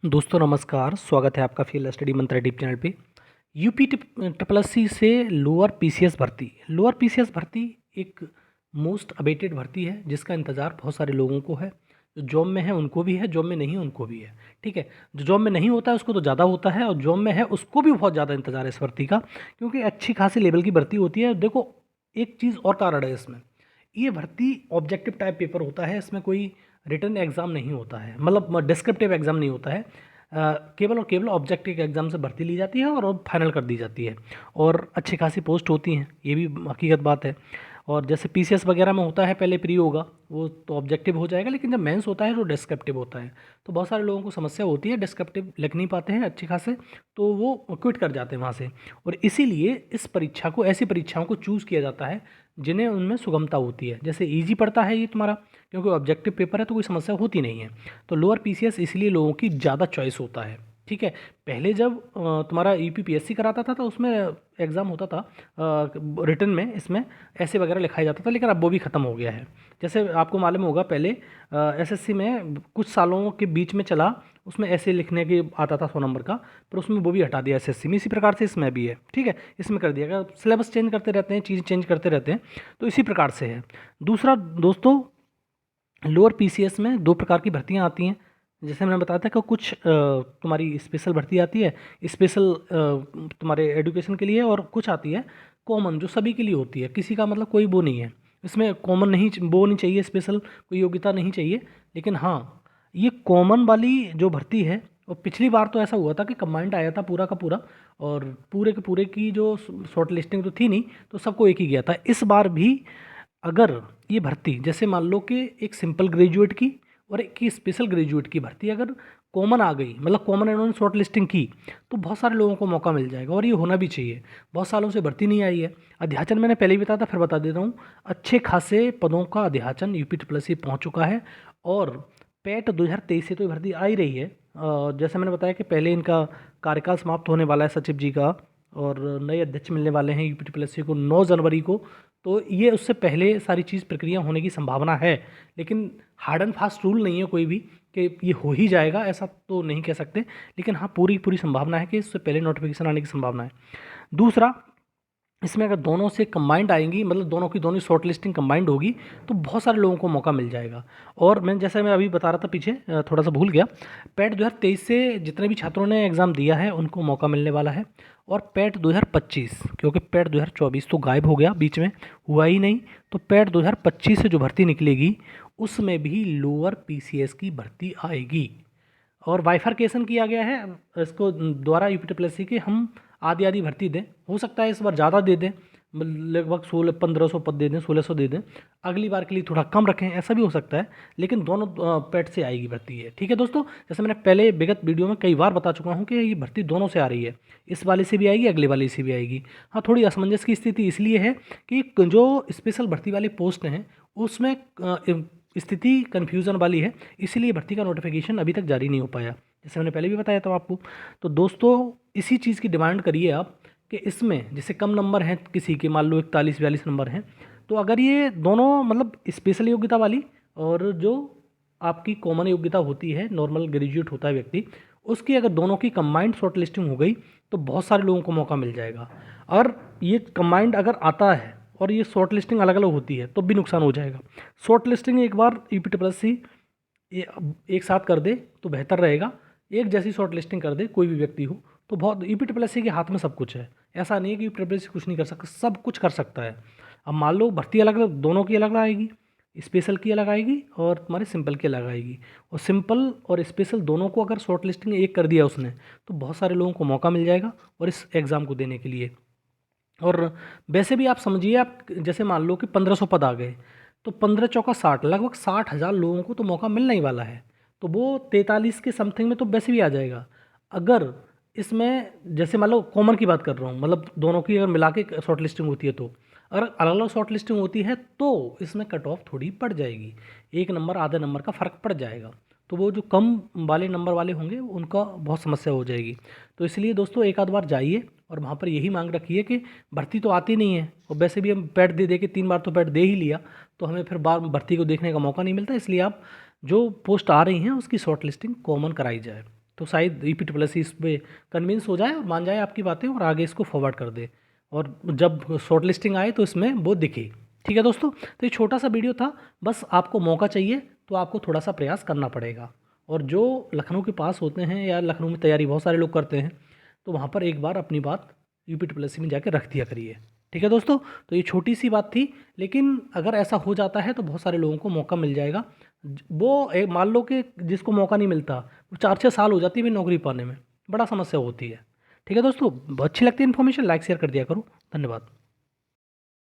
दोस्तों नमस्कार, स्वागत है आपका फील्ड स्टडी मंत्रा डीप चैनल पे। यूपी ट्रिपल एस सी से लोअर पीसीएस भर्ती एक मोस्ट अवेटेड भर्ती है जिसका इंतज़ार बहुत सारे लोगों को है। जो जॉब में है उनको भी है, जॉब में नहीं है उनको भी है। ठीक है, जो जॉब में नहीं होता है उसको तो ज़्यादा होता है और जॉब में है उसको भी बहुत ज़्यादा इंतज़ार है इस भर्ती का, क्योंकि अच्छी खासी लेवल की भर्ती होती है। देखो, एक चीज़ और कारण है इसमें, ये भर्ती ऑब्जेक्टिव टाइप पेपर होता है। इसमें कोई रिटन एग्ज़ाम नहीं होता है, मतलब डिस्क्रिप्टिव एग्ज़ाम नहीं होता है। केवल और केवल ऑब्जेक्टिव एग्ज़ाम से भर्ती ली जाती है और फाइनल कर दी जाती है, और अच्छी खासी पोस्ट होती हैं, ये भी हकीकत बात है। और जैसे पीसीएस वगैरह में होता है, पहले प्री होगा वो तो ऑब्जेक्टिव हो जाएगा, लेकिन जब मेंस होता है तो डिस्क्रिप्टिव होता है। तो बहुत सारे लोगों को समस्या होती है, डिस्क्रिप्टिव लिख नहीं पाते हैं अच्छे खासे, तो वो क्विट कर जाते हैं वहाँ से। और इसीलिए इस परीक्षा को, ऐसी परीक्षाओं को चूज़ किया जाता है जिन्हें उनमें सुगमता होती है। जैसे इजी पड़ता है ये तुम्हारा, क्योंकि ऑब्जेक्टिव पेपर है तो कोई समस्या होती नहीं है। तो लोअर पीसीएस इसलिए लोगों की ज़्यादा चॉइस होता है। ठीक है, पहले जब तुम्हारा यूपीपीएससी कराता था तो उसमें एग्ज़ाम होता था रिटन में, इसमें ऐसे वगैरह लिखाया जाता था, लेकिन अब वो भी ख़त्म हो गया है। जैसे आपको मालूम होगा, पहले एसएससी में कुछ सालों के बीच में चला, उसमें ऐसे लिखने के आता था 100 नंबर का, पर उसमें वो भी हटा दिया एसएससी में। इसी प्रकार से इसमें भी है। ठीक है, इसमें कर दिया गया, सिलेबस चेंज करते रहते हैं, चीज़ें चेंज करते रहते हैं, तो इसी प्रकार से है। दूसरा दोस्तों, लोअर पीसीएस में दो प्रकार की भर्तियां आती हैं। जैसे मैंने बताया था कि कुछ तुम्हारी स्पेशल भर्ती आती है, स्पेशल तुम्हारे एजुकेशन के लिए, और कुछ आती है कॉमन जो सभी के लिए होती है। किसी का मतलब कोई वो नहीं है इसमें, कॉमन नहीं वो नहीं चाहिए, स्पेशल कोई योग्यता नहीं चाहिए। लेकिन हाँ, ये कॉमन वाली जो भर्ती है, और पिछली बार तो ऐसा हुआ था कि कंबाइंड आया था पूरा का पूरा, और पूरे के पूरे की जो शॉर्ट लिस्टिंग तो थी नहीं, तो सबको एक ही गया था। इस बार भी अगर ये भर्ती, जैसे मान लो कि एक सिंपल ग्रेजुएट की और एक की स्पेशल ग्रेजुएट की भर्ती अगर कॉमन आ गई, मतलब कॉमन इन्होंने शॉर्ट लिस्टिंग की, तो बहुत सारे लोगों को मौका मिल जाएगा, और ये होना भी चाहिए। बहुत सालों से भर्ती नहीं आई है। अध्याचन मैंने पहले ही बताया था, फिर बता देता हूँ। अच्छे खासे पदों का अध्याचन यूपी ट्रिपल एस सी पहुँच चुका है, और पेट 2023 से तो ये भर्ती आ ही रही है। जैसे मैंने बताया कि पहले इनका कार्यकाल समाप्त होने वाला है सचिव जी का, और नए अध्यक्ष मिलने वाले हैं यूपी ट्रिपल एस सी को 9 जनवरी को। तो ये उससे पहले सारी चीज़ प्रक्रिया होने की संभावना है, लेकिन हार्ड एंड फास्ट रूल नहीं है कोई भी कि ये हो ही जाएगा, ऐसा तो नहीं कह सकते। लेकिन हाँ, पूरी पूरी संभावना है कि इससे पहले नोटिफिकेशन आने की संभावना है। दूसरा, इसमें अगर दोनों से कंबाइंड आएंगी, मतलब दोनों की दोनों शॉर्ट लिस्टिंग कंबाइंड होगी, तो बहुत सारे लोगों को मौका मिल जाएगा। और मैं, जैसे मैं अभी बता रहा था पीछे, थोड़ा सा भूल गया, पैट 2023 से जितने भी छात्रों ने एग्ज़ाम दिया है उनको मौका मिलने वाला है। और पैट 2025, क्योंकि पैट 2024 तो गायब हो गया, बीच में हुआ ही नहीं, तो पैट 2025 से जो भर्ती निकलेगी उसमें भी लोअर पीसीएस की भर्ती आएगी। और बाइफरकेशन किया गया है इसको द्वारा यूपी ट्रिपल एस सी के, हम आधी आधी भर्ती दें, हो सकता है इस बार ज़्यादा दे दें, लगभग 1500 पद दे दें, 1600 दे दें, अगली बार के लिए थोड़ा कम रखें, ऐसा भी हो सकता है। लेकिन दोनों पैट से आएगी भर्ती है। ठीक है दोस्तों, जैसे मैंने पहले विगत वीडियो में कई बार बता चुका हूँ कि ये भर्ती दोनों से आ रही है, इस वाले से भी आएगी, अगले वाले से भी आएगी। हाँ, थोड़ी असमंजस की स्थिति इसलिए है कि जो स्पेशल भर्ती वाले पोस्ट हैं उसमें स्थिति कन्फ्यूज़न वाली है, इसीलिए भर्ती का नोटिफिकेशन अभी तक जारी नहीं हो पाया, जैसे मैंने पहले भी बताया था आपको। तो दोस्तों, इसी चीज़ की डिमांड करिए आप कि इसमें जैसे कम नंबर हैं किसी के, मान लो 41-42 नंबर हैं, तो अगर ये दोनों, मतलब स्पेशल योग्यता वाली और जो आपकी कॉमन योग्यता होती है, नॉर्मल ग्रेजुएट होता है व्यक्ति, उसकी अगर दोनों की कंबाइंड शॉर्ट लिस्टिंग हो गई तो बहुत सारे लोगों को मौका मिल जाएगा। और ये कंबाइंड अगर आता है और ये शॉर्ट लिस्टिंग अलग अलग होती है तो भी नुकसान हो जाएगा। शॉर्ट लिस्टिंग एक बार यूपी ट्रिपल एस सी ये एक साथ कर दे तो बेहतर रहेगा। एक जैसी शॉर्ट लिस्टिंग कर दे कोई भी व्यक्ति हो तो बहुत, यूपी ट्रिपल एस सी के हाथ में सब कुछ है। ऐसा नहीं है कि यूपी ट्रिपल एस सी कुछ नहीं कर सकता, सब कुछ कर सकता है। अब मान लो भर्ती अलग अलग, दोनों की अलग आएगी, स्पेशल की अलग आएगी और तुम्हारी सिंपल की अलग आएगी, और सिंपल और स्पेशल दोनों को अगर शॉर्ट लिस्टिंग एक कर दिया उसने, तो बहुत सारे लोगों को मौका मिल जाएगा और इस एग्ज़ाम को देने के लिए। और वैसे भी आप समझिए, आप जैसे मान लो कि 1500 पद आ गए, तो 15 चौका 60, लगभग 60,000 लोगों को तो मौका मिलने ही वाला है। तो वो 43 के समथिंग में तो वैसे भी आ जाएगा। अगर इसमें जैसे मान लो कॉमन की बात कर रहा हूँ, मतलब दोनों की अगर मिला के शॉर्ट लिस्टिंग होती है, तो अगर अलग अलग शॉर्ट लिस्टिंग होती है तो इसमें कट ऑफ थोड़ी पड़ जाएगी, एक नंबर आधे नंबर का फ़र्क पड़ जाएगा। तो वो जो कम वाले नंबर वाले होंगे उनका बहुत समस्या हो जाएगी। तो इसलिए दोस्तों, एक आध बार जाइए और वहाँ पर यही मांग रखिए कि भर्ती तो आती नहीं है, और वैसे भी हम पैड दे दे के 3 बार तो पैड दे ही लिया, तो हमें फिर बार भर्ती को देखने का मौका नहीं मिलता। इसलिए आप जो पोस्ट आ रही हैं उसकी शॉर्ट लिस्टिंग कॉमन कराई जाए। तो शायद यूपी इस पर कन्विंस हो जाए और मान जाए आपकी बातें और आगे इसको फॉरवर्ड कर दे, और जब शॉर्ट लिस्टिंग आए तो इसमें वो दिखे। ठीक है दोस्तों, तो ये छोटा सा वीडियो था, बस आपको मौका चाहिए तो आपको थोड़ा सा प्रयास करना पड़ेगा। और जो लखनऊ के पास होते हैं या लखनऊ में तैयारी बहुत सारे लोग करते हैं, तो वहाँ पर एक बार अपनी बात यूपी में जाके रख दिया करिए। ठीक है दोस्तों, तो ये छोटी सी बात थी, लेकिन अगर ऐसा हो जाता है तो बहुत सारे लोगों को मौका मिल जाएगा। वो मान लो कि जिसको मौका नहीं मिलता वो 4-6 साल हो जाती है भी नौकरी पाने में, बड़ा समस्या होती है। ठीक है दोस्तों, अच्छी लगती है इन्फॉर्मेशन, लाइक शेयर कर दिया करो। धन्यवाद।